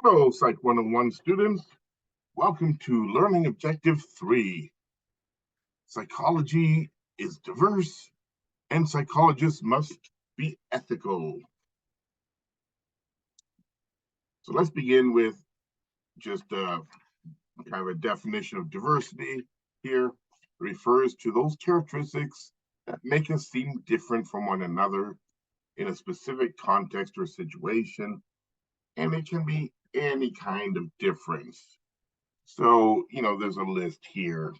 Hello, Psych 101 students. Welcome to Learning Objective 3. Psychology is diverse and psychologists must be ethical. So let's begin with just kind of a definition of diversity here. It refers to those characteristics that make us seem different from one another in a specific context or situation, and it can be any kind of difference. So, there's a list here.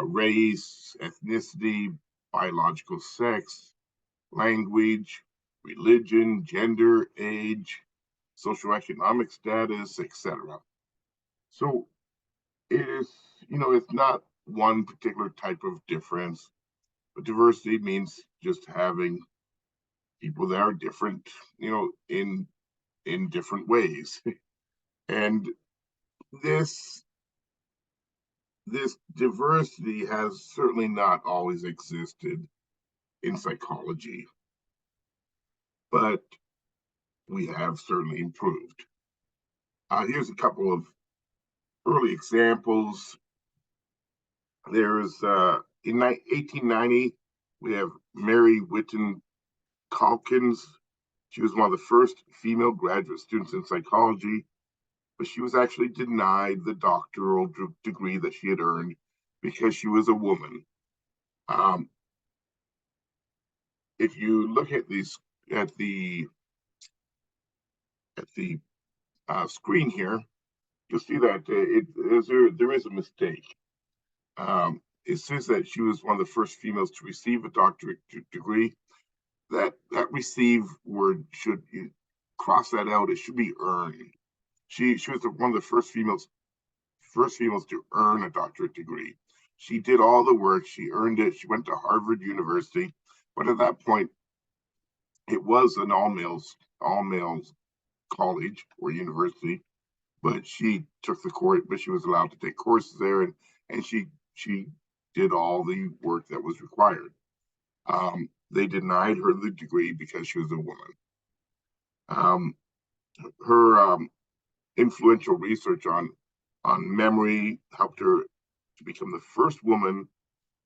Race, ethnicity, biological sex, language, religion, gender, age, socioeconomic status, etc. So it is, it's not one particular type of difference, but diversity means just having people that are different, in different ways. And this this diversity has certainly not always existed in psychology, but we have certainly improved. Here's a couple of early examples. There's in 1890, we have Mary Whiton Calkins. She was one of the first female graduate students in psychology, but she was actually denied the doctoral degree that she had earned because she was a woman. If you look at these at the screen here, you'll see that there is a mistake. It says that she was one of the first females to receive a doctorate degree. That receive word should, you cross that out. It should be earned. She was one of the first females to earn a doctorate degree. She did all the work. She earned it. She went to Harvard University, but at that point, it was an all males college or university. But she took the course. But she was allowed to take courses there, and she did all the work that was required. They denied her the degree because she was a woman. Her influential research on memory helped her to become the first woman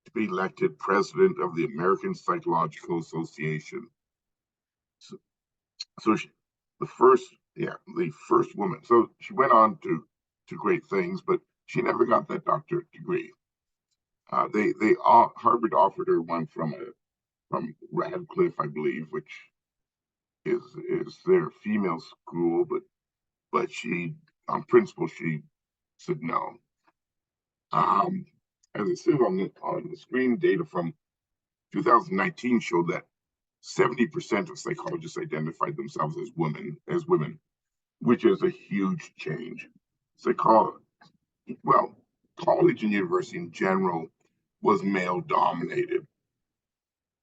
to be elected president of the American Psychological Association. So the first woman. So she went on to great things, but she never got that doctorate degree. Harvard offered her one from Radcliffe, I believe, which is their female school, but she, on principle, she said no. As it says on the screen, data from 2019 showed that 70% of psychologists identified themselves as women, which is a huge change. College and university in general was male dominated,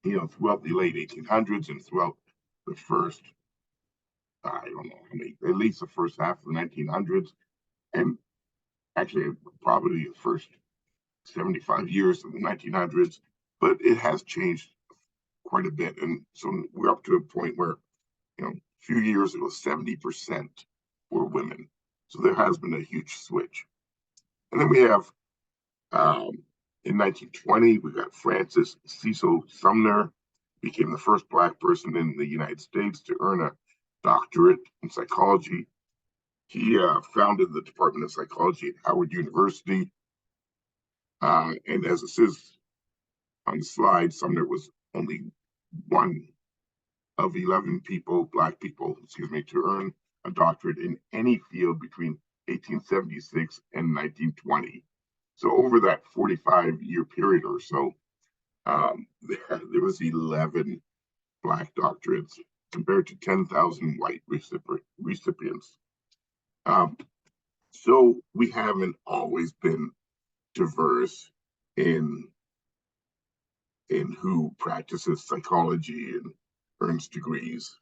throughout the late 1800s and throughout the first, I don't know how many, at least the first half of the 1900s, and actually probably the first 75 years of the 1900s, but it has changed quite a bit. And so we're up to a point where, a few years ago, 70% were women. So there has been a huge switch. And then we have, in 1920, we got Francis Cecil Sumner, became the first Black person in the United States to earn a doctorate in psychology. He founded the Department of Psychology at Howard University. And as it says on the slide, Sumner was only one of 11 Black people, to earn a doctorate in any field between 1876 and 1920. So over that 45-year period or so, there was 11 Black doctorates compared to 10,000 white recipients. So we haven't always been diverse in who practices psychology and earns degrees.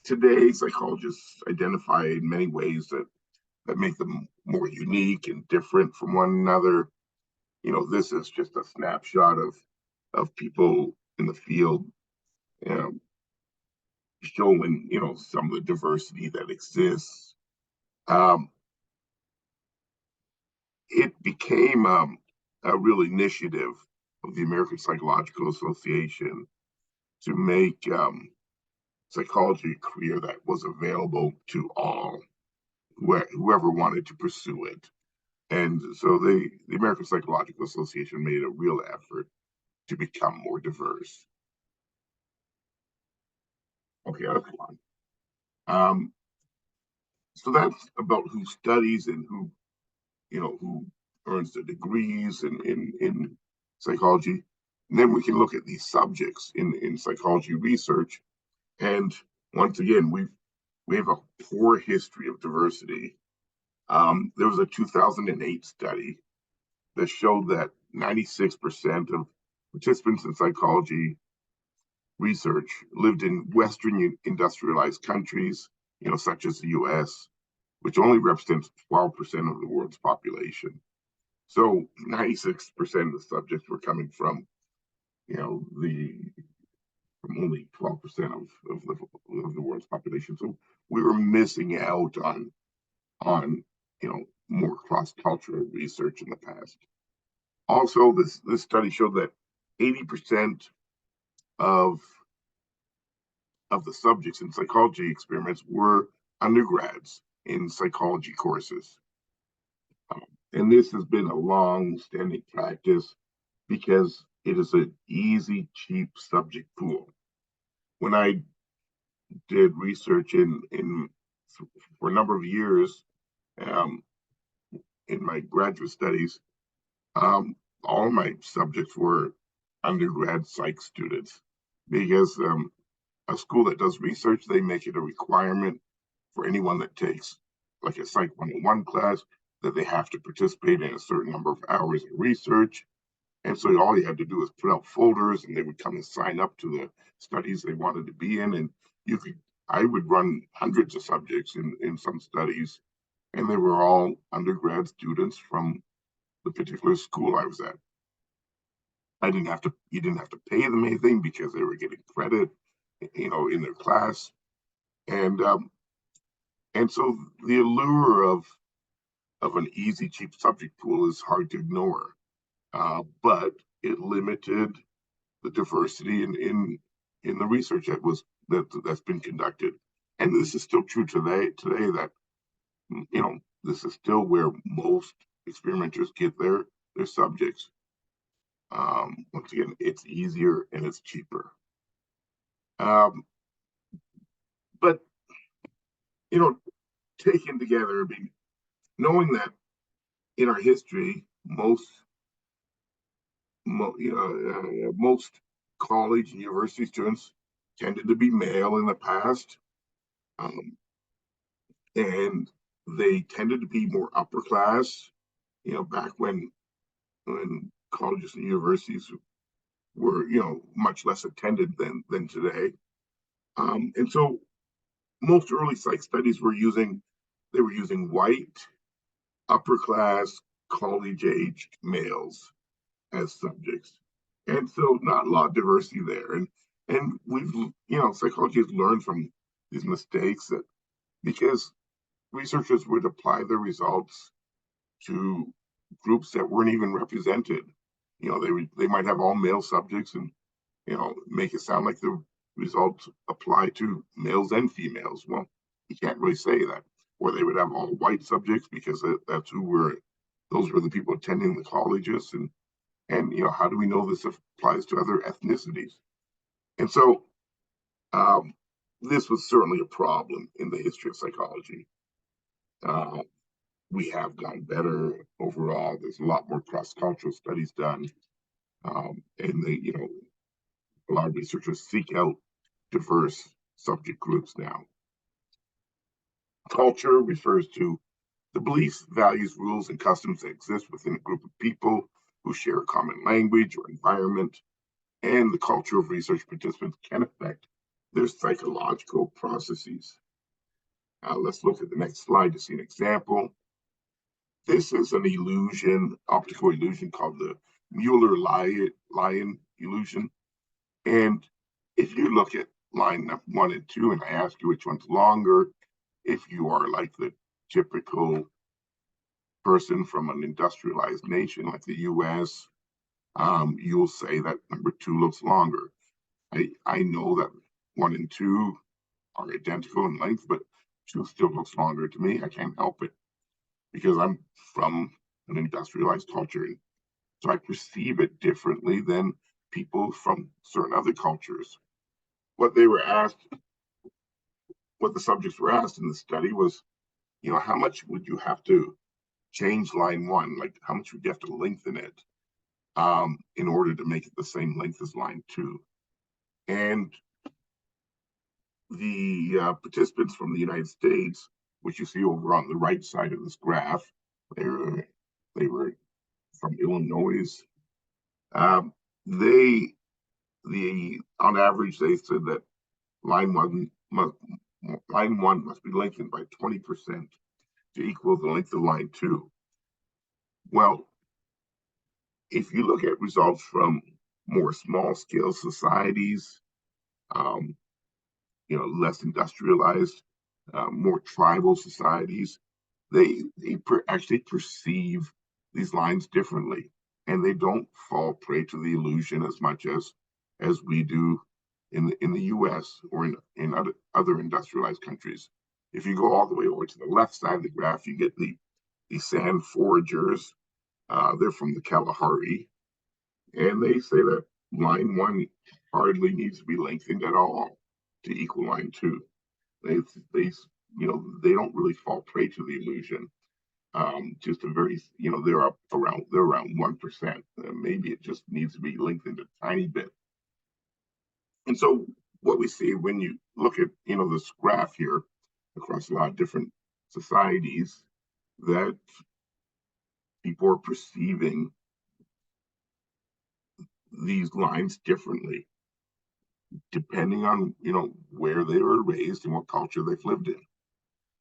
Today, psychologists identify in many ways that make them more unique and different from one another. This is just a snapshot of people in the field, showing, some of the diversity that exists. Um, it became a real initiative of the American Psychological Association to make psychology a career that was available to all, whoever wanted to pursue it. And so the American Psychological Association made a real effort to become more diverse. Okay, that's one. So that's about who studies and who earns the degrees in psychology. And then we can look at these subjects in psychology research. And once again, we have a poor history of diversity. There was a 2008 study that showed that 96% of participants in psychology research lived in Western industrialized countries, such as the US, which only represents 12% of the world's population. So 96% of the subjects were coming from, from only 12% of the world's population. So we were missing out on more cross-cultural research in the past. Also, this study showed that 80% of the subjects in psychology experiments were undergrads in psychology courses. And this has been a long-standing practice because it is an easy, cheap subject pool. When I did research for a number of years in my graduate studies, all of my subjects were undergrad psych students because a school that does research, they make it a requirement for anyone that takes like a Psych 101 class that they have to participate in a certain number of hours of research. And so all you had to do was put out folders and they would come and sign up to the studies they wanted to be in. And I would run hundreds of subjects in some studies, and they were all undergrad students from the particular school I was at. You didn't have to pay them anything because they were getting credit, in their class. And so the allure of an easy, cheap subject pool is hard to ignore. But it limited the diversity in the research that's been conducted. And this is still true today that this is still where most experimenters get their subjects. Once again, it's easier and it's cheaper. But taken together, knowing that in our history, most college and university students tended to be male in the past, and they tended to be more upper class. Back when colleges and universities were much less attended than today, and so most early psych studies were using white, upper class, college aged males as subjects. And so not a lot of diversity there. And we've, psychology has learned from these mistakes that because researchers would apply their results to groups that weren't even represented. They might have all male subjects and, make it sound like the results apply to males and females. Well, you can't really say that. Or they would have all white subjects because those were the people attending the colleges. And how do we know this applies to other ethnicities? And so this was certainly a problem in the history of psychology. We have gotten better overall. There's a lot more cross-cultural studies done. And a lot of researchers seek out diverse subject groups now. Culture refers to the beliefs, values, rules, and customs that exist within a group of people who share a common language or environment, and the culture of research participants can affect their psychological processes. Let's look at the next slide to see an example. This is an optical illusion called the Mueller-Lyon illusion. And if you look at line 1 and 2, and I ask you which one's longer, if you are like the typical person from an industrialized nation like the US, you'll say that number 2 looks longer. I know that 1 and 2 are identical in length, but 2 still looks longer to me. I can't help it because I'm from an industrialized culture. So I perceive it differently than people from certain other cultures. What they were asked, what the subjects were asked in the study was, how much would you have to change line 1? Like, how much would you have to lengthen it in order to make it the same length as line 2? And the participants from the United States, which you see over on the right side of this graph, they were from Illinois. They on average they said that line one must be lengthened by 20% to equal the length of line 2. Well, if you look at results from more small scale societies, less industrialized, more tribal societies, they actually perceive these lines differently, and they don't fall prey to the illusion as much as we do in the U.S. or in other industrialized countries. If you go all the way over to the left side of the graph, you get the sand foragers. They're from the Kalahari, and they say that line 1 hardly needs to be lengthened at all to equal line 2. They they don't really fall prey to the illusion. Just a very, they're around 1%. Maybe it just needs to be lengthened a tiny bit. And so what we see when you look at, this graph here across a lot of different societies, that people are perceiving these lines differently, depending on, where they were raised and what culture they've lived in.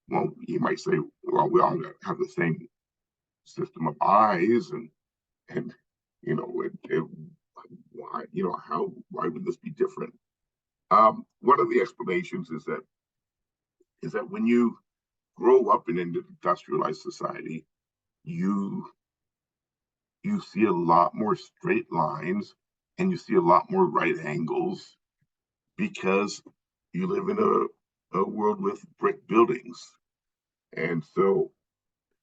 Well, you might say, well, we all have the same system of eyes, and why would this be different? One of the explanations is that when you grow up in an industrialized society, you see a lot more straight lines and you see a lot more right angles because you live in a world with brick buildings. And so,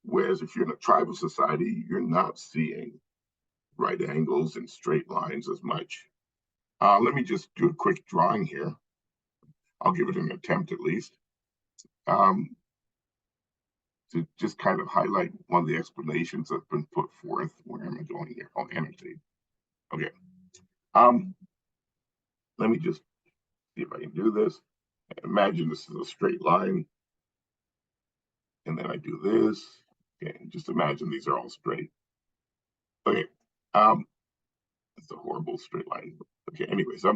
whereas if you're in a tribal society, you're not seeing right angles and straight lines as much. Let me just do a quick drawing here. I'll give it an attempt at least. To just kind of highlight one of the explanations that's been put forth. Where am I going here? Oh, annotate. Okay. Let me just see if I can do this. Imagine this is a straight line. And then I do this. Okay, and just imagine these are all straight. Okay. It's a horrible straight line. Okay, anyways,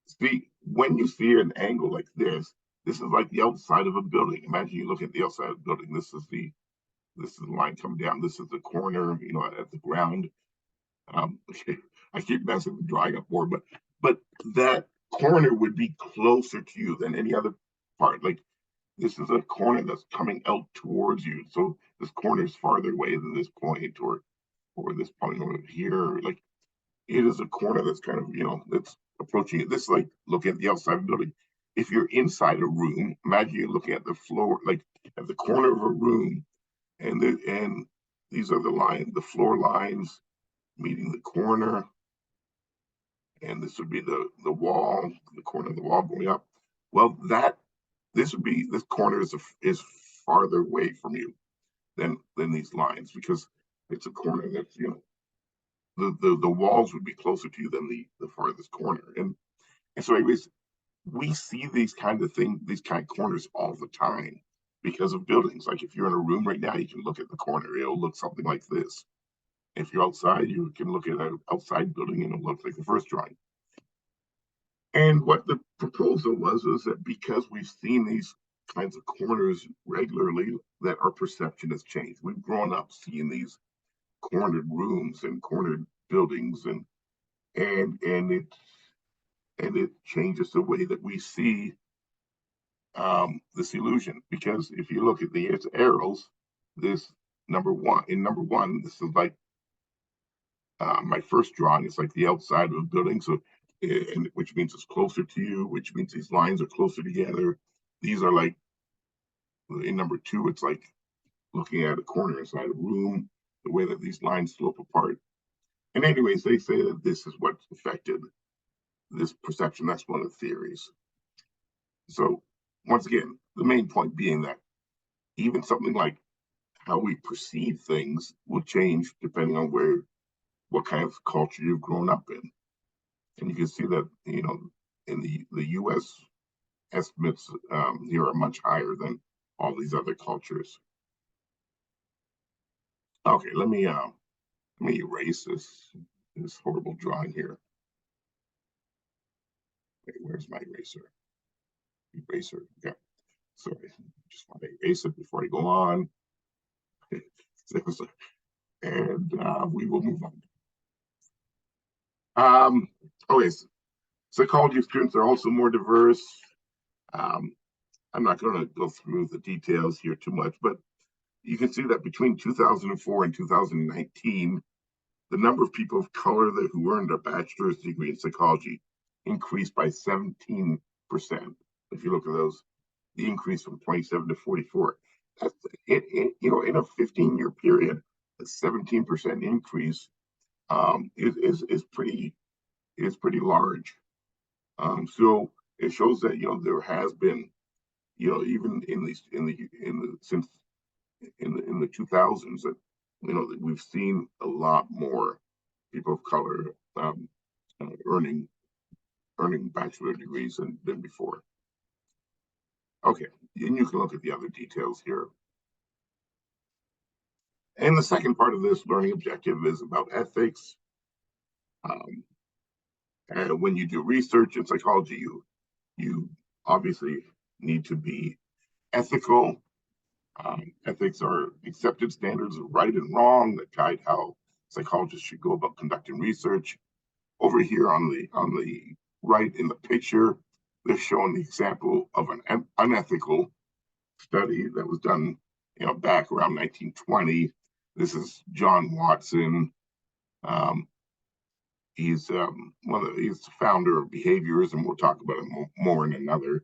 see, when you see an angle like this is like the outside of a building. Imagine you look at the outside of the building. This is the line coming down. This is the corner, at the ground. Okay, I keep messing with drawing up more, but that corner would be closer to you than any other part. Like, this is a corner that's coming out towards you. So this corner is farther away than this point or this point over here. Like, it is a corner that's kind of, that's approaching it. This is like looking at the outside of the building. If you're inside a room, imagine you're looking at the floor, like at the corner of a room, and these are the floor lines meeting the corner, and this would be the wall, the corner of the wall going up. Well, this corner is farther away from you than these lines, because it's a corner that's, the walls would be closer to you than the farthest corner. And so anyways, we see these kind of corners all the time because of buildings. Like, if you're in a room right now, you can look at the corner, it'll look something like this. If you're outside, you can look at an outside building and it'll look like the first drawing. And what the proposal was is that because we've seen these kinds of corners regularly, that our perception has changed. We've grown up seeing these cornered rooms and cornered buildings, and and it changes the way that we see this illusion. Because if you look at the arrows, this number one, this is like my first drawing. It's like the outside of a building, so and which means it's closer to you, which means these lines are closer together. These are like in number two, it's like looking at a corner inside a room, the way that these lines slope apart. And anyways, they say that this is what affected this perception. That's one of the theories. So once again, the main point being that even something like how we perceive things will change depending on what kind of culture you've grown up in. And you can see that, in the U.S. estimates here are much higher than all these other cultures. Okay, let me erase this horrible drawing here. Wait, where's my eraser? Eraser. Okay. Sorry, just want to erase it before I go on. And we will move on. Okay, so psychology students are also more diverse. I'm not going to go through the details here too much, but you can see that between 2004 and 2019, the number of people of color who earned a bachelor's degree in psychology increased by 17%. If you look at those, the increase from 27 to 44. That's in a 15-year period, a 17% increase is pretty large. So it shows that there has been even in the 2000s that that we've seen a lot more people of color earning bachelor degrees than before. Okay, and you can look at the other details here. And the second part of this learning objective is about ethics. And when you do research in psychology, you obviously need to be ethical. Ethics are accepted standards of right and wrong that guide how psychologists should go about conducting research. Over here on the right in the picture, they're showing the example of an unethical study that was done, back around 1920. This is John Watson. He's he's the founder of behaviorism. We'll talk about it more in another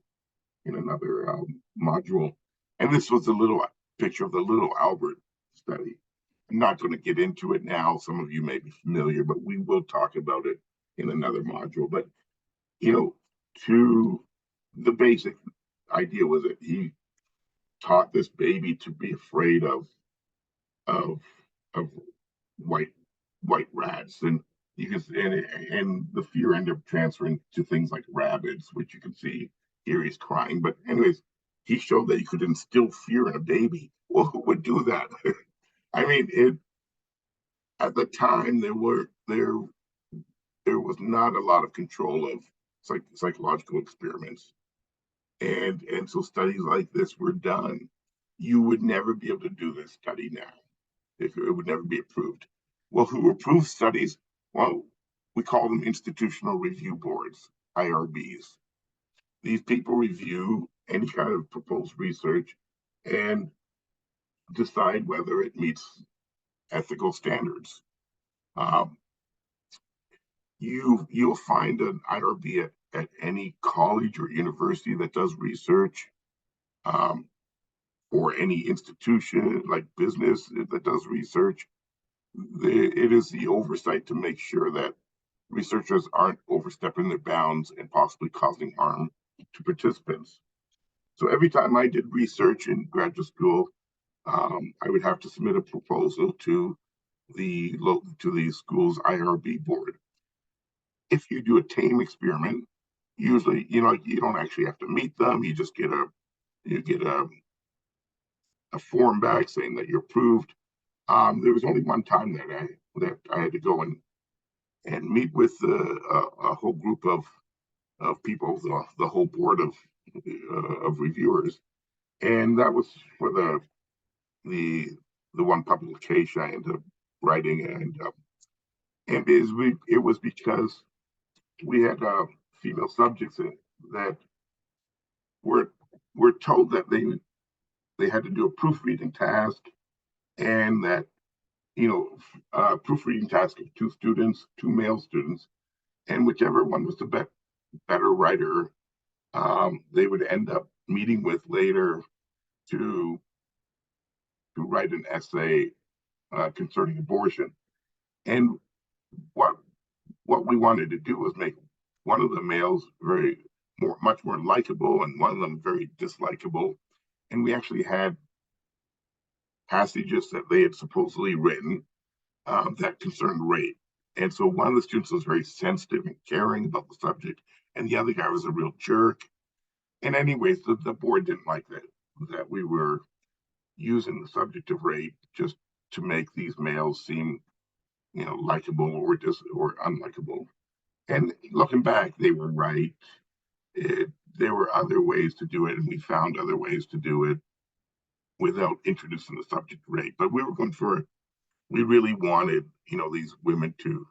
module. And this was a little picture of the Little Albert study. I'm not going to get into it now. Some of you may be familiar, but we will talk about it in another module. But to the basic idea was that he taught this baby to be afraid of of white rats, and you can and the fear ended up transferring to things like rabbits, which you can see here he's crying. But anyways, he showed that you could instill fear in a baby. Well, who would do that? I mean, at the time there was not a lot of control of psychological experiments, and so studies like this were done. You would never be able to do this study now. It would never be approved. Well, who approves studies? Well, we call them institutional review boards, IRBs. These people review any kind of proposed research and decide whether it meets ethical standards. You'll find an IRB at any college or university that does research, or any institution like business that does research. It is the oversight to make sure that researchers aren't overstepping their bounds and possibly causing harm to participants. So every time I did research in graduate school, I would have to submit a proposal to the school's IRB board. If you do a tame experiment, usually you don't actually have to meet them. You just get a form back saying that you're approved. There was only one time that I had to go and meet with a whole group of people, the whole board of reviewers, and that was for the one publication I ended up writing, and it was because we had female subjects that were told that they had to do a proofreading task, and that proofreading task of two male students, and whichever one was the better writer, they would end up meeting with later to write an essay concerning abortion. And what we wanted to do was make one of the males much more likable, and one of them very dislikable. And we actually had passages that they had supposedly written that concerned rape. And so one of the students was very sensitive and caring about the subject, and the other guy was a real jerk. And anyways, the board didn't like that we were using the subject of rape just to make these males seem, likable or unlikable. And looking back, they were right. There were other ways to do it, and we found other ways to do it without introducing the subject of rape. But we really wanted, these women to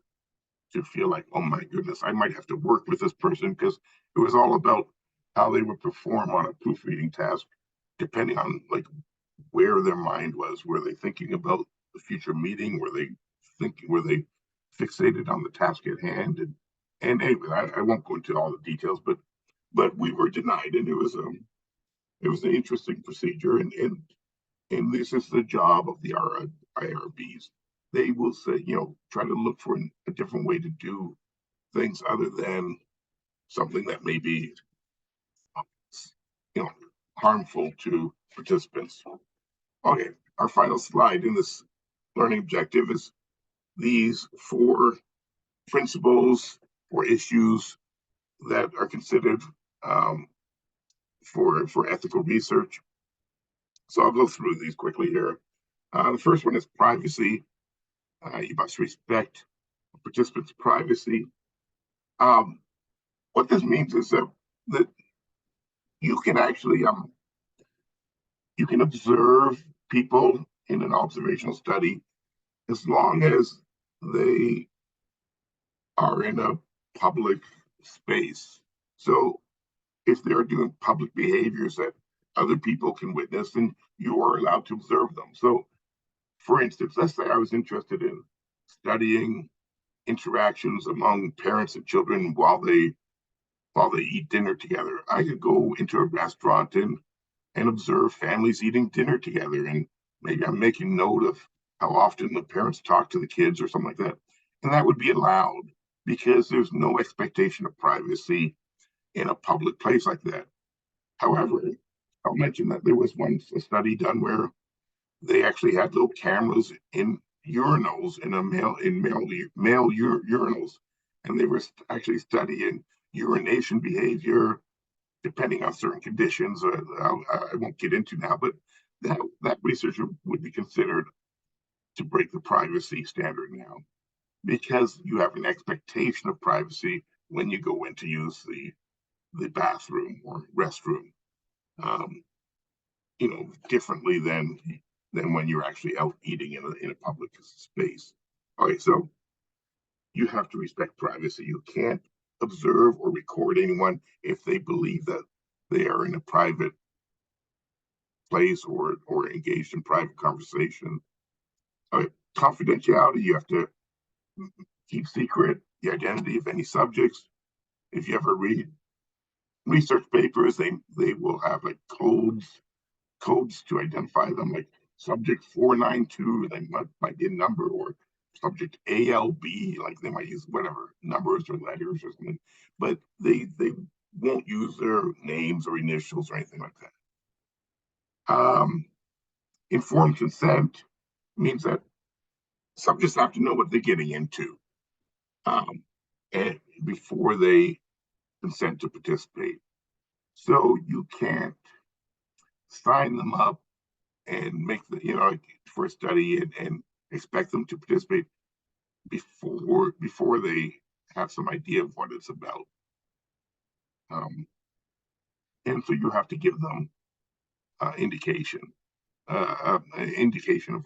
feel like, oh my goodness, I might have to work with this person, because it was all about how they would perform on a proofreading task, depending on like where their mind was. Were they thinking about the future meeting? Were they fixated on the task at hand? And anyway, I won't go into all the details, but we were denied, and it was an interesting procedure, and this is the job of the IRBs. They will say, try to look for a different way to do things other than something that may be, harmful to participants. Okay, our final slide in this learning objective is these 4 principles or issues that are considered for ethical research. So I'll go through these quickly here. The first one is privacy. You must respect participants' privacy. What this means is that you can actually you can observe people in an observational study as long as they are in a public space. So if they're doing public behaviors that other people can witness, then you are allowed to observe them. So for instance, let's say I was interested in studying interactions among parents and children while they eat dinner together. I could go into a restaurant and observe families eating dinner together, and maybe I'm making note of how often the parents talk to the kids or something like that. And that would be allowed because there's no expectation of privacy in a public place like that. However, I'll mention that there was once a study done where they actually had little cameras in urinals in male urinals, and they were actually studying urination behavior depending on certain conditions. I won't get into now, but that research would be considered to break the privacy standard now, because you have an expectation of privacy when you go in to use the bathroom or restroom, differently than when you're actually out eating in a public space. All right, so you have to respect privacy. You can't observe or record anyone if they believe that they are in a private place or engaged in private conversation. All right, confidentiality, you have to keep secret the identity of any subjects. If you ever read research papers, they will have like codes to identify them, like subject 492, they might be a number, or subject ALB, like they might use whatever numbers or letters or something, but they won't use their names or initials or anything like that. Informed consent means that subjects have to know what they're getting into, and before they consent to participate. So you can't sign them up and make for a study and expect them to participate before they have some idea of what it's about. And so you have to give them indication of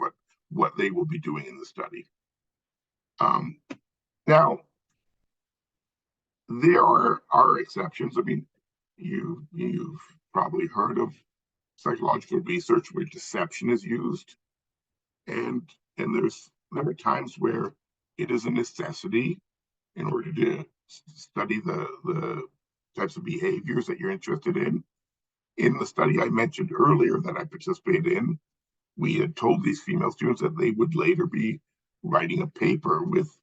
what they will be doing in the study. Now, There are exceptions. I mean, you've probably heard of psychological research where deception is used, and there are times where it is a necessity in order to study the types of behaviors that you're interested in. In the study I mentioned earlier that I participated in, we had told these female students that they would later be writing a paper with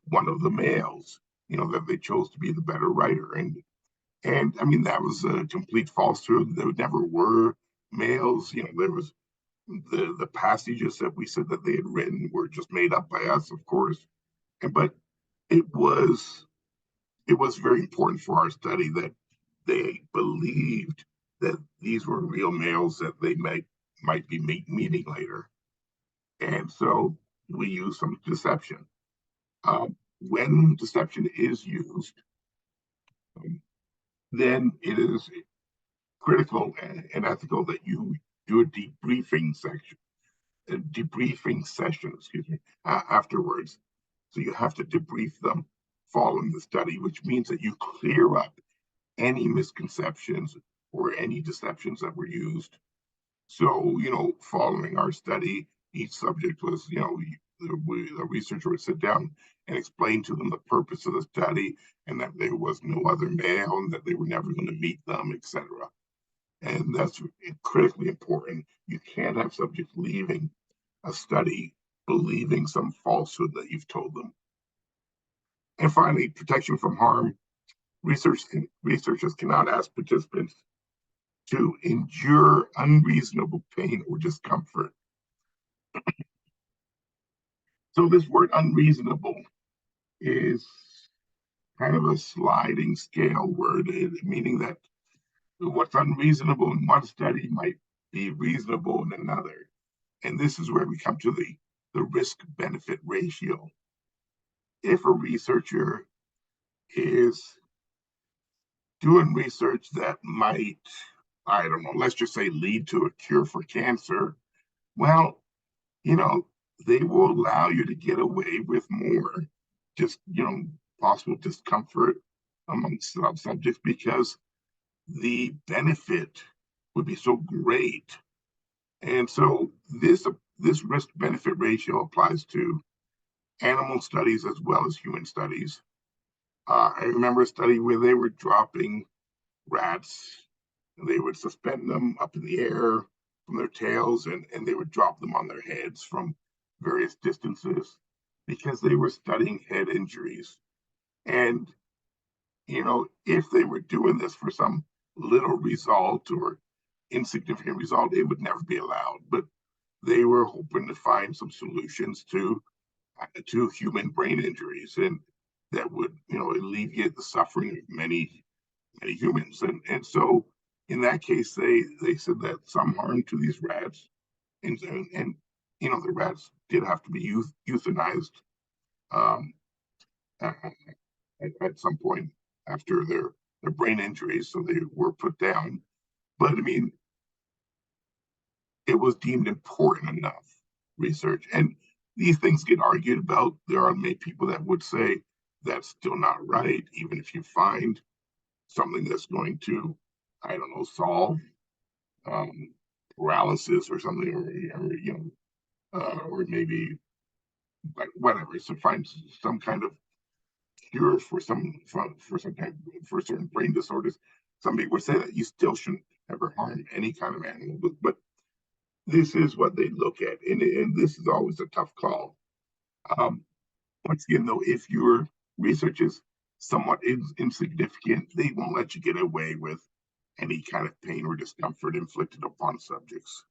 one of the males, that they chose to be the better writer. And I mean, that was a complete falsehood. There never were males. There was the passages that we said that they had written were just made up by us, of course. But it was very important for our study that they believed that these were real males that they might be meeting later. And so we use some deception. When deception is used, then it is critical and ethical that you do a debriefing session, afterwards. So you have to debrief them following the study, which means that you clear up any misconceptions or any deceptions that were used. So, following our study, each subject was, the researcher would sit down and explain to them the purpose of the study and that there was no other male and that they were never going to meet them, etc. And that's critically important. You can't have subjects leaving a study believing some falsehood that you've told them. And finally, protection from harm. Researchers cannot ask participants to endure unreasonable pain or discomfort. So this word unreasonable is kind of a sliding scale word, meaning that what's unreasonable in one study might be reasonable in another. And this is where we come to the risk-benefit ratio. If a researcher is doing research that might, I don't know, let's just say lead to a cure for cancer, well, they will allow you to get away with more, just, possible discomfort amongst subjects because the benefit would be so great. And so this risk-benefit ratio applies to animal studies as well as human studies. I remember a study where they were dropping rats, and they would suspend them up in the air from their tails, and they would drop them on their heads from various distances because they were studying head injuries. And, if they were doing this for some little result or insignificant result, it would never be allowed. But they were hoping to find some solutions to human brain injuries, and that would, alleviate the suffering of many humans. And so in that case, they said that some harm to these rats, and the rats did have to be euthanized um, at some point after their brain injuries, so they were put down. But I mean, it was deemed important enough research, and these things get argued about. There are many people that would say that's still not right, even if you find something that's going to, I don't know, solve paralysis or something, or maybe like whatever. So find some kind of cure for for certain brain disorders. Some people would say that you still shouldn't ever harm any kind of animal, but this is what they look at, and this is always a tough call. Um, Once again, though, if your research is somewhat insignificant, they won't let you get away with any kind of pain or discomfort inflicted upon subjects.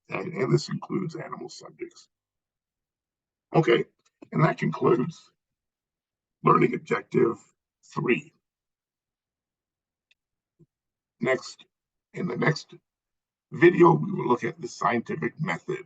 And this includes animal subjects. Okay, and that concludes learning objective 3. In the next video, we will look at the scientific method.